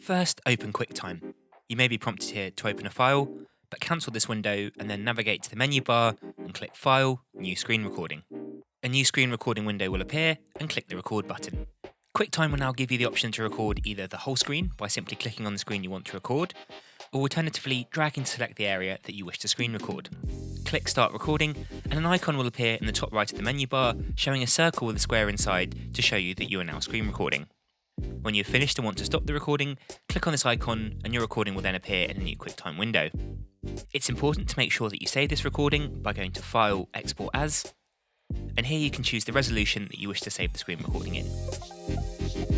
First, open QuickTime. You may be prompted here to open a file, but cancel this window and then navigate to the menu bar and click File, New Screen Recording. A new screen recording window will appear and click the record button. QuickTime will now give you the option to record either the whole screen by simply clicking on the screen you want to record, or alternatively dragging to select the area that you wish to screen record. Click Start Recording and an icon will appear in the top right of the menu bar showing a circle with a square inside to show you that you are now screen recording. When you've finished and want to stop the recording, click on this icon and your recording will then appear in a new QuickTime window. It's important to make sure that you save this recording by going to File, Export As, and here you can choose the resolution that you wish to save the screen recording in.